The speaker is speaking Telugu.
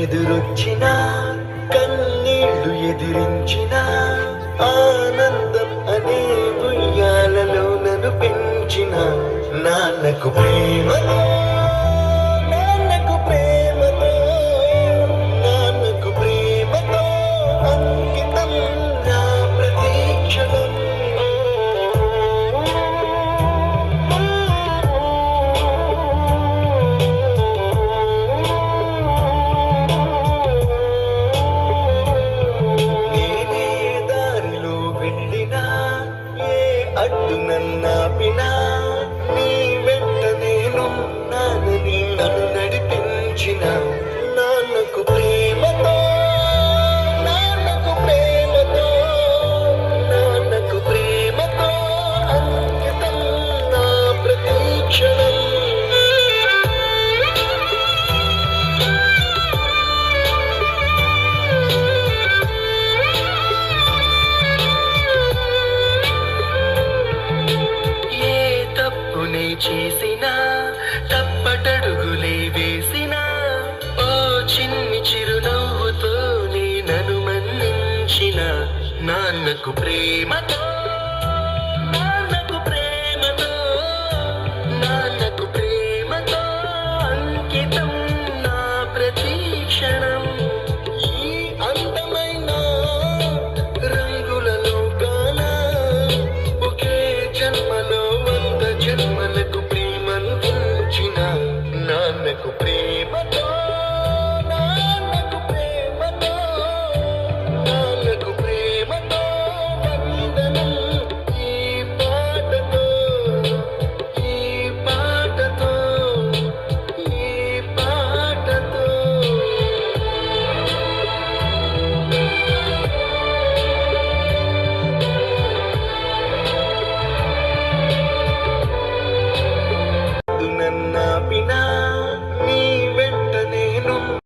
ఎదురొచ్చిన కన్నీళ్లు ఎదిరించిన ఆనందం అనే ఉయ్యాలలో నన్ను పెంచిన నాన్నకు ప్రేమతో నాన్నకు ప్రేమతో నాన్నకు ప్రేమతో అంకితం నా ప్రతీక్షణం. అడ్డు నన్నాపినా నీ వెంట నేను నాన్నని నన్ను నడిపించిన నాన్నకు ప్రేమతో నాన్నకు ప్రేమతో నాన్నకు ప్రేమతో అంకితం నా ప్రతీక్షణం. చేసిన తప్పటడుగులే వేసిన ఓ చిన్ని చిరునవ్వుతో నన్ను మన్నించిన నాన్నకు ప్రేమతో నాన్నకు ప్రేమతో నాన్నకు ప్రేమతో అంకితం నా ప్రతీక్షణం. ఈ అందమైన రంగులలో గాన ఒకే జన్మలో జన్మలకు ప్రేమందించిన నాన్నకు ప్రేమ.